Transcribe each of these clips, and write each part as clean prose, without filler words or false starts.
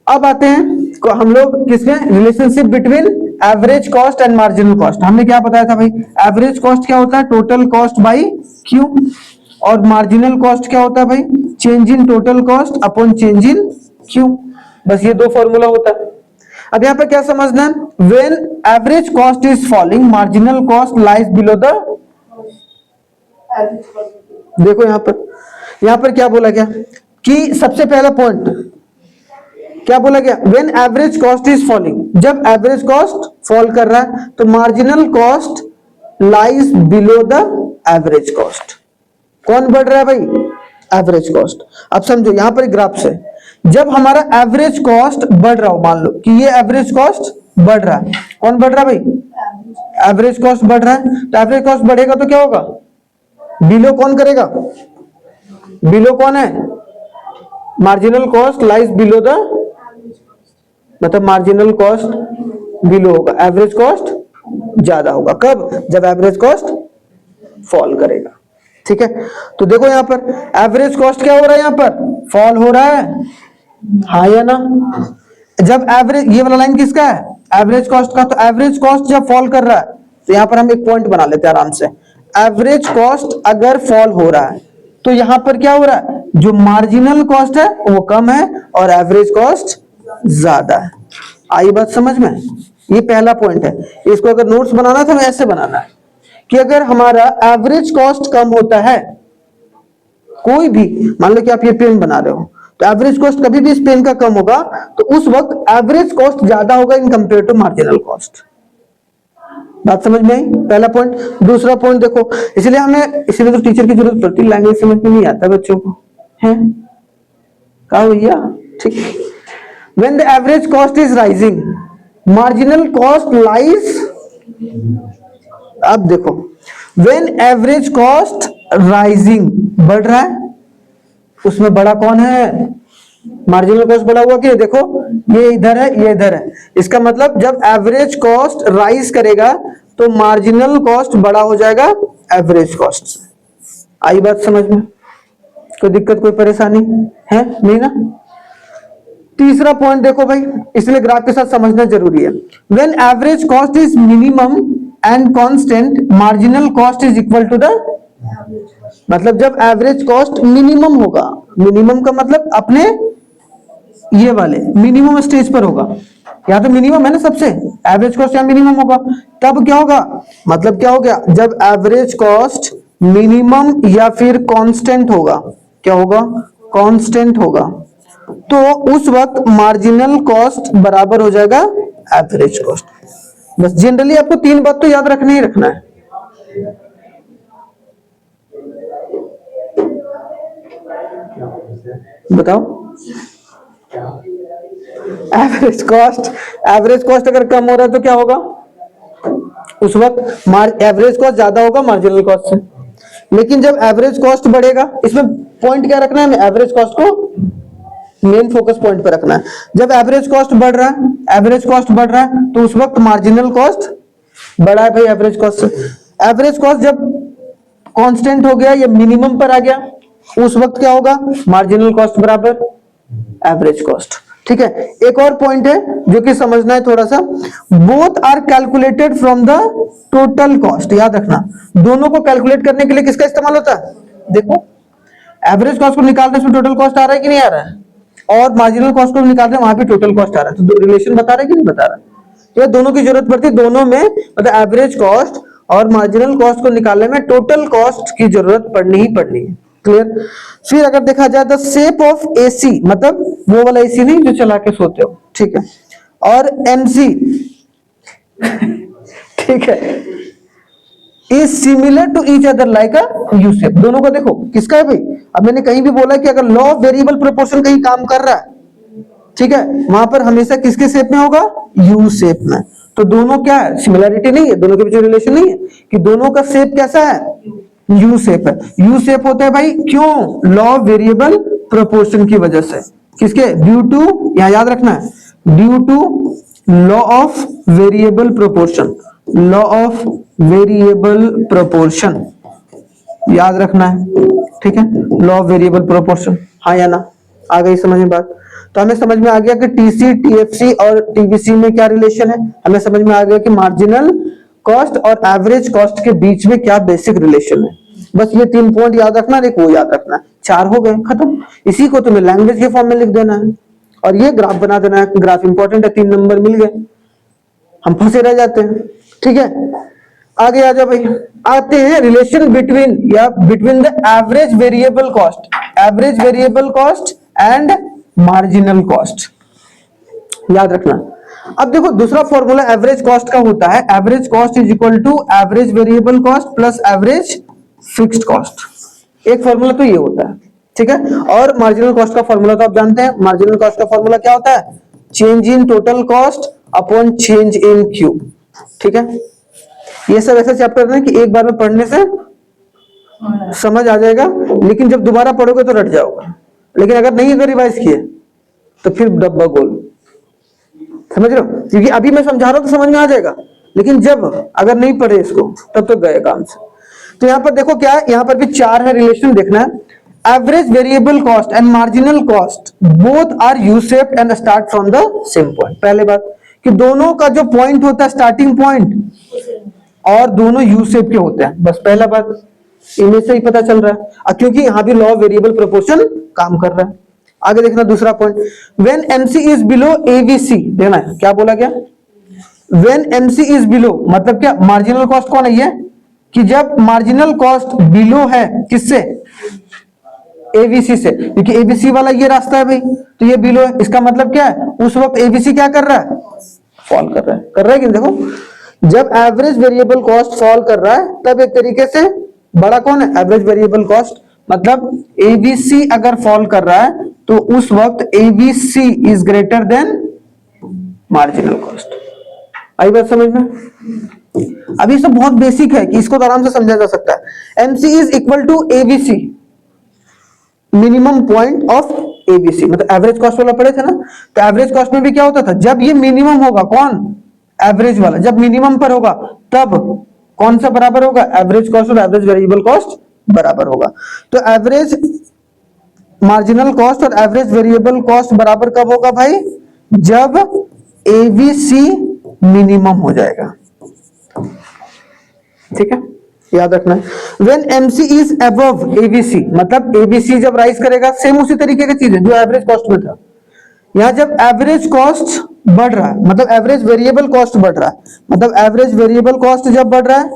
अब आते हैं हम लोग किसमें, relationship between average cost and marginal cost. हमने क्या बताया था भाई, एवरेज कॉस्ट क्या होता है, टोटल कॉस्ट बाई क्यू, और मार्जिनल कॉस्ट क्या होता है भाई, change in total cost upon change in Q. बस ये दो फॉर्मूला होता है। अब यहाँ पे क्या समझना है, when average cost is falling marginal cost lies below the, देखो यहाँ पर क्या बोला गया कि सबसे पहला पॉइंट क्या बोला गया, when average cost is falling, जब एवरेज कॉस्ट फॉल कर रहा है तो marginal cost lies below the average cost. कौन बढ़ रहा है भाई, एवरेज कॉस्ट। अब समझो यहां पर ग्राफ से, जब हमारा एवरेज कॉस्ट बढ़ रहा हो, मान लो कि ये एवरेज कॉस्ट बढ़ रहा है, कौन बढ़ रहा है भाई, एवरेज कॉस्ट बढ़ रहा है, तो एवरेज कॉस्ट बढ़ेगा तो क्या होगा, बिलो कौन करेगा, बिलो कौन है, marginal cost lies below the, मतलब मार्जिनल कॉस्ट बिलो होगा, एवरेज कॉस्ट ज्यादा होगा। कब, जब एवरेज कॉस्ट फॉल करेगा। ठीक है, तो देखो यहां पर एवरेज कॉस्ट क्या हो रहा है, यहां पर फॉल हो रहा है, हाँ या ना। जब एवरेज, ये वाला लाइन किसका है, एवरेज कॉस्ट का, तो एवरेज कॉस्ट जब फॉल कर रहा है तो यहां पर हम एक पॉइंट बना लेते हैं आराम से, एवरेज कॉस्ट अगर फॉल हो रहा है तो यहां पर क्या हो रहा है, जो मार्जिनल कॉस्ट है वो कम है और एवरेज कॉस्ट ज्यादा है। आई बात समझ में, ये पहला पॉइंट है। इसको अगर नोट्स बनाना है तो हमें ऐसे बनाना है कि अगर हमारा एवरेज कॉस्ट कम होता है, कोई भी, मान लो कि आप ये पेन बना रहे हो, तो एवरेज कॉस्ट कभी भी इस पेन का कम होगा तो उस वक्त एवरेज कॉस्ट ज्यादा होगा in compare to marginal cost. बात समझ में आई, पहला पॉइंट। दूसरा पॉइंट देखो, इसलिए हमें, इसलिए तो टीचर की जरूरत पड़ती है, लैंग्वेज समझ में नहीं आता बच्चों को, है कहा भैया, ठीक। When the average cost is rising marginal cost lies, अब देखो व्हेन एवरेज कॉस्ट राइजिंग, बढ़ रहा है, उसमें बड़ा कौन है, मार्जिनल कॉस्ट बड़ा हुआ कि, देखो ये इधर है, ये इधर है, इसका मतलब जब एवरेज कॉस्ट राइज करेगा तो मार्जिनल कॉस्ट बड़ा हो जाएगा एवरेज कॉस्ट से। आई बात समझ में, कोई दिक्कत कोई परेशानी है नहीं ना। तीसरा पॉइंट देखो भाई, इसलिए ग्राफ के साथ समझना जरूरी है। When average cost is minimum and constant marginal cost is equal to the, मतलब जब एवरेज कॉस्ट मिनिमम होगा, मिनिमम का मतलब अपने ये वाले मिनिमम स्टेज पर होगा, या तो मिनिमम है ना सबसे, एवरेज कॉस्ट या मिनिमम होगा, तब क्या होगा, मतलब क्या हो गया, जब एवरेज कॉस्ट मिनिमम या फिर कांस्टेंट होगा, क्या होगा, कांस्टेंट होगा, तो उस वक्त मार्जिनल कॉस्ट बराबर हो जाएगा एवरेज कॉस्ट। बस जनरली आपको तीन बात तो याद रखना ही रखना है। बताओ, एवरेज कॉस्ट अगर कम हो रहा है तो क्या होगा, उस वक्त एवरेज कॉस्ट ज्यादा होगा मार्जिनल कॉस्ट से। लेकिन जब एवरेज कॉस्ट बढ़ेगा, इसमें पॉइंट क्या रखना है, एवरेज कॉस्ट को मेन फोकस पॉइंट पे रखना है। जब एवरेज कॉस्ट बढ़ रहा है, एवरेज कॉस्ट बढ़ रहा है तो उस वक्त मार्जिनल कॉस्ट बड़ा है भाई एवरेज कॉस्ट से। एवरेज कॉस्ट जब कांस्टेंट हो गया या मिनिमम पर आ गया, उस वक्त क्या होगा, मार्जिनल कॉस्ट बराबर एवरेज कॉस्ट। ठीक है, एक और पॉइंट है जो कि समझना है थोड़ा सा, both are calculated from the total cost. याद रखना, दोनों को कैलकुलेट करने के लिए किसका इस्तेमाल होता है, देखो एवरेज कॉस्ट को निकालने से टोटल कॉस्ट आ रहा है कि नहीं आ रहा है, और मार्जिनल कॉस्ट को निकाल रहे हैं, वहां पे टोटल कॉस्ट आ रहा है, तो रिलेशन बता रहा है कि नहीं बता रहा है। तो दोनों की जरूरत पड़ती है, दोनों में मतलब एवरेज कॉस्ट और मार्जिनल कॉस्ट को निकालने में टोटल कॉस्ट की जरूरत पड़नी ही पड़नी है। क्लियर। फिर अगर देखा जाए द शेप ऑफ एसी, मतलब वो वाला एसी नहीं जो चला के सोते हो, ठीक है, और एमसी ठीक है, is similar to each other like a U shape. दोनों को देखो किसका है भाई, अब मैंने कहीं भी बोला कि अगर लॉ ऑफ वेरिएबल प्रोपोर्शन कहीं काम कर रहा है, ठीक है, वहां पर हमेशा किसके शेप में होगा, यू शेप में। तो दोनों क्या है, सिमिलरिटी नहीं है, दोनों के बीच रिलेशन नहीं है कि दोनों का शेप कैसा है, यू शेप है। यू शेप होता है भाई क्यों, लॉ ऑफ वेरिएबल प्रोपोर्शन की वजह से, किसके, ड्यू टू, यहां याद रखना है, due to law of variable proportion, law of variable proportion याद रखना है, ठीक है, लॉ ऑफ वेरिएबल प्रोपोर्शन, हाँ या ना, आ गई समझ में बात। तो हमें समझ में आ गया कि टीसी, टीएफसी और टीवीसी में क्या रिलेशन है, हमें समझ में आ गया कि मार्जिनल कॉस्ट और एवरेज कॉस्ट के बीच में क्या बेसिक रिलेशन है। बस ये 3 पॉइंट याद रखना, एक वो याद रखना, 4 हो गए, खत्म। इसी को तुम्हें लैंग्वेज के फॉर्म में लिख देना है और ये ग्राफ बना देना है। ग्राफ इंपॉर्टेंट है, 3 नंबर मिल गए, हम फंसे रह जाते हैं। ठीक है, आगे आ जाओ भाई। आते हैं relation between the average variable cost and marginal cost. याद रखना। अब देखो दूसरा फॉर्मूला एवरेज कॉस्ट का होता है, average cost is equal to average variable cost plus average fixed cost. एक फॉर्मूला तो ये होता है, ठीक है। और मार्जिनल कॉस्ट का फॉर्मूला तो आप जानते हैं, मार्जिनल कॉस्ट का फॉर्मूला क्या होता है, change in total cost upon change in Q. ठीक है, ये सब ऐसा चैप्टर है कि एक बार में पढ़ने से समझ आ जाएगा, लेकिन जब दोबारा पढ़ोगे तो रट जाओगे। लेकिन अगर रिवाइज किए तो फिर डब्बा गोल, समझ रहे हो, क्योंकि अभी मैं समझा रहा हूं तो समझ में आ जाएगा, लेकिन जब अगर नहीं पढ़े इसको तब तो गए काम से। तो यहां पर देखो क्या है, यहां पर भी 4 है रिलेशन, देखना है। Average variable cost and marginal cost both are U shaped and start from the same point. पहले बात कि दोनों का जो पॉइंट होता है स्टार्टिंग पॉइंट, और दोनों यू शेप के होते हैं, बस पहला बात इनमें से ही पता चल रहा है, क्योंकि यहां भी लॉ वेरिएबल प्रोपोर्शन काम कर रहा है। आगे देखना दूसरा point, when MC is below ABC, देखना है क्या बोला गया, व्हेन एमसी इज बिलो मतलब क्या, मार्जिनल कॉस्ट कौन है ये, कि जब मार्जिनल कॉस्ट बिलो है किससे, एबीसी से, क्योंकि एबीसी वाला ये रास्ता है भाई, तो ये बिलो है, इसका मतलब क्या है, उस वक्त एबीसी क्या कर रहा है, फॉल कर रहा है कि देखो, जब एवरेज वेरिएबल कॉस्ट फॉल कर रहा है तब एक तरीके से बड़ा कौन है, एवरेज वेरिएबल कॉस्ट, मतलब एबीसी अगर फॉल कर रहा है तो उस वक्त AVC is greater than marginal cost. आई बात समझ में? अभी सब बहुत बेसिक है कि इसको तो आराम से समझा जा सकता है। MC is equal to ABC, minimum point of ABC, मतलब एवरेज कॉस्ट वाला पढ़े थे ना, तो एवरेज कॉस्ट में भी क्या होता था, जब ये मिनिमम होगा, कौन, एवरेज वाला, जब मिनिमम पर होगा तब कौन सा बराबर होगा, एवरेज कॉस्ट और एवरेज वेरिएबल कॉस्ट बराबर होगा। तो एवरेज मार्जिनल कॉस्ट और एवरेज वेरिएबल कॉस्ट बराबर कब होगा भाई, जब एबीसी मिनिमम हो जाएगा। ठीक है, याद रखना है। When MC is above ABC, मतलब एबीसी जब राइज करेगा, सेम उसी तरीके की चीज है जो एवरेज कॉस्ट में था। यहां जब एवरेज कॉस्ट बढ़ रहा है, मतलब एवरेज वेरिएबल कॉस्ट बढ़ रहा है, मतलब एवरेज वेरिएबल कॉस्ट जब बढ़ रहा है,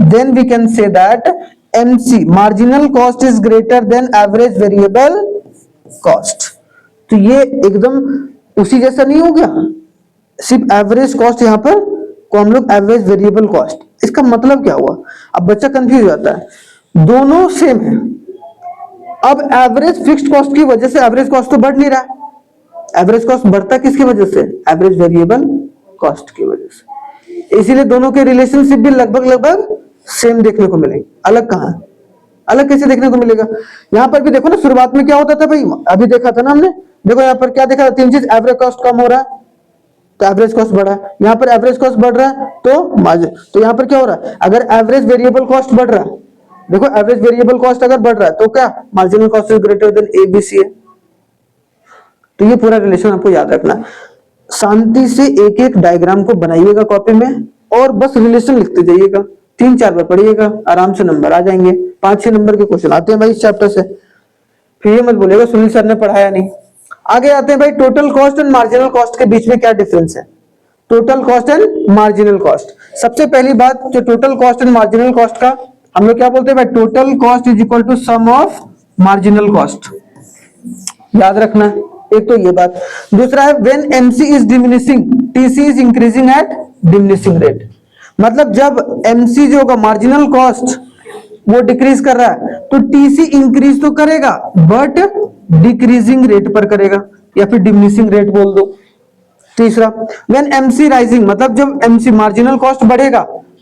then we can say that MC marginal cost is greater than average variable cost. तो ये एकदम उसी जैसा नहीं हो गया, सिर्फ एवरेज कॉस्ट यहां पर को हम लोग एवरेज वेरिएबल कॉस्ट, इसका मतलब क्या हुआ, अब बच्चा कंफ्यूज हो जाता है, दोनों सेम है। अब एवरेज फिक्स्ड कॉस्ट की वजह से एवरेज कॉस्ट तो बढ़ नहीं रहा है, एवरेज कॉस्ट बढ़ता किसकी वजह से, एवरेज वेरिएबल कॉस्ट की वजह से, इसीलिए दोनों के रिलेशनशिप भी लगभग सेम देखने को मिलेंगे। अलग कहां, अलग कैसे देखने को मिलेगा, यहां पर भी देखो ना, शुरुआत में क्या होता था भाई, अभी देखा था ना हमने, देखो यहां पर क्या देखा था, 3 चीज, एवरेज कॉस्ट कम हो रहा है तो एवरेज कॉस्ट बढ़ा है, यहां पर एवरेज कॉस्ट बढ़ रहा है तो मार्जिन, तो यहां पर क्या हो रहा है, अगर एवरेज वेरिएबल कॉस्ट बढ़ रहा है, देखो एवरेज वेरिएबल कॉस्ट अगर बढ़ रहा है तो क्या, marginal cost is greater then ABC है। तो ये पूरा रिलेशन आपको याद रखना, शांति से एक एक डायग्राम को बनाइएगा कॉपी में और बस रिलेशन लिखते जाइएगा, 3-4 बार पढ़िएगा, आराम से नंबर आ जाएंगे। 5-6 नंबर के क्वेश्चन आते हैं भाई इस चैप्टर से, फिर ये मत बोलेगा सुनील सर ने पढ़ाया नहीं। आगे आते हैं भाई, total cost and marginal cost के बीच में क्या डिफरेंस है, total cost and marginal cost. सबसे पहली बात, जो total cost and marginal cost का हम लोग क्या बोलते हैं भाई, total cost is equal to sum of marginal cost, याद रखना। एक तो ये बात, दूसरा है when MC is diminishing TC is increasing at diminishing rate, मतलब जब एमसी जो होगा मार्जिनल कॉस्ट वो डिक्रीज कर रहा है तो टीसी इंक्रीज तो करेगा बट डिक्रीजिंग रेट पर करेगा, या फिर डिमिनिशिंग रेट बोल दो। तीसरा, व्हेन एमसी राइजिंग, मतलब जब एमसी मार्जिनल कॉस्ट बढ़ेगा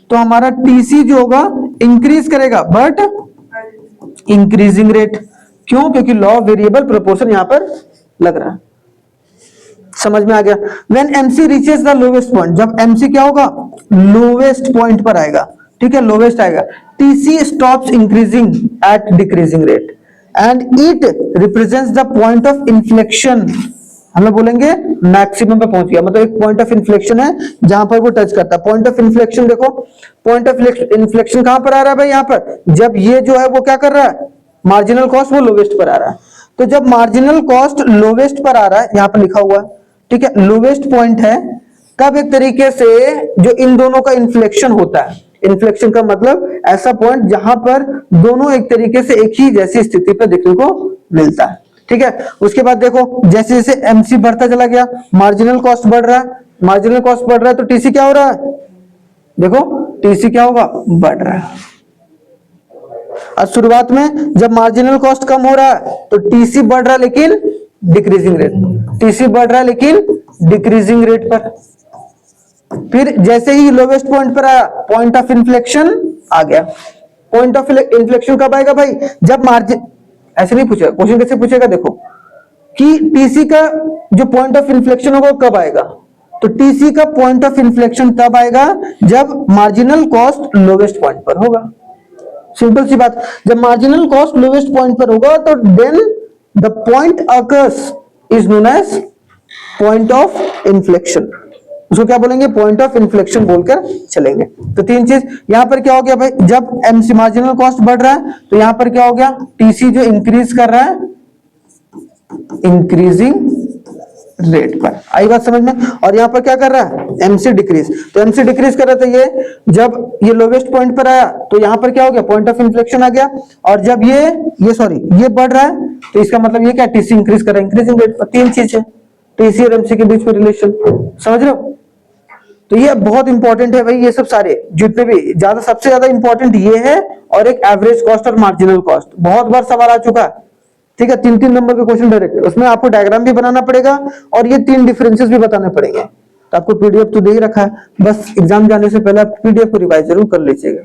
तो हमारा टीसी जो होगा इंक्रीज करेगा बट इंक्रीजिंग रेट, क्यों, क्योंकि लॉ वेरिएबल प्रोपोर्शन यहां पर लग रहा है। समझ में आ गया। When MC reaches the lowest point, जब एमसी क्या होगा, लोवेस्ट पॉइंट पर आएगा, ठीक है, लोवेस्ट आएगा, TC stops increasing at decreasing rate and it represents the point of inflection हम लोग बोलेंगे मैक्सिमम पे पहुंच गया, मतलब एक पॉइंट ऑफ इन्फ्लेक्शन है जहां पर वो टच करता है। पॉइंट ऑफ इन्फ्लेक्शन देखो, पॉइंट ऑफ इन्फ्लेक्शन कहां पर आ रहा है भाई, यहाँ पर जब ये जो है वो क्या कर रहा है, मार्जिनल कॉस्ट वो लोवेस्ट पर आ रहा है। तो जब मार्जिनल कॉस्ट लोवेस्ट पर आ रहा है, यहाँ पर लिखा हुआ है, ठीक है, लोवेस्ट पॉइंट है, तब एक तरीके से जो इन दोनों का इन्फ्लेक्शन होता है, इन्फ्लेक्शन का मतलब ऐसा पॉइंट जहां पर दोनों एक तरीके से एक ही जैसी स्थिति पर देखने को मिलता है, ठीक है। उसके बाद देखो जैसे जैसे एमसी बढ़ता चला गया, मार्जिनल कॉस्ट बढ़ रहा है, मार्जिनल कॉस्ट बढ़ रहा है तो टीसी क्या हो रहा है, देखो टीसी क्या होगा, बढ़ रहा है। और शुरुआत में जब मार्जिनल कॉस्ट कम हो रहा है तो टीसी बढ़ रहा है लेकिन डिक्रीजिंग रेट, टीसी बढ़ रहा है लेकिन डिक्रीजिंग रेट पर। फिर जैसे ही लोवेस्ट पॉइंट पर आया, पॉइंट ऑफ इन्फ्लेक्शन आ गया। पॉइंट ऑफ इन्फ्लेक्शन कब आएगा भाई, जब मार्जिन, ऐसे नहीं पूछेगा क्वेश्चन, कैसे पूछेगा देखो कि टीसी का जो पॉइंट ऑफ इन्फ्लेक्शन होगा वो कब आएगा, तो टीसी का पॉइंट ऑफ इन्फ्लेक्शन तब आएगा जब मार्जिनल कॉस्ट लोवेस्ट पॉइंट पर होगा। सिंपल सी बात, जब मार्जिनल कॉस्ट लोवेस्ट पॉइंट पर होगा तो then the point occurs is known as point of inflection. उसको क्या बोलेंगे, पॉइंट ऑफ इन्फ्लेक्शन बोलकर चलेंगे। तो तीन चीज यहां पर क्या हो गया भाई, जब एमसी मार्जिनल कॉस्ट बढ़ रहा है तो यहां पर क्या हो गया, टीसी जो इंक्रीज कर रहा है इंक्रीजिंग रेट पर, आई बात समझ में। और यहां पर क्या कर रहा है, एमसी डिक्रीज, तो एमसी डिक्रीज कर रहा था ये, जब ये लोवेस्ट पॉइंट पर आया तो यहां पर क्या हो गया, पॉइंट ऑफ इन्फ्लेक्शन आ गया। और जब ये सॉरी ये बढ़ रहा है तो इसका मतलब ये क्या, टीसी इंक्रीज कर रहा है इंक्रीजिंग रेट पर। तीन चीज है टीसी और एमसी के बीच में रिलेशन, समझ रहे हो। तो ये बहुत इंपॉर्टेंट है भाई, ये सब सारे जितने भी ज्यादा, सबसे ज्यादा इंपॉर्टेंट ये है, और एक एवरेज कॉस्ट और मार्जिनल कॉस्ट, बहुत बार सवाल आ चुका है, ठीक है, 3-3 नंबर के क्वेश्चन डायरेक्ट, उसमें आपको डायग्राम भी बनाना पड़ेगा और ये 3 डिफरेंसेस भी बताने पड़ेंगे। तो आपको पीडीएफ तो दे ही रखा है, बस एग्जाम जाने से पहले आप पीडीएफ को रिवाइज जरूर कर लीजिएगा।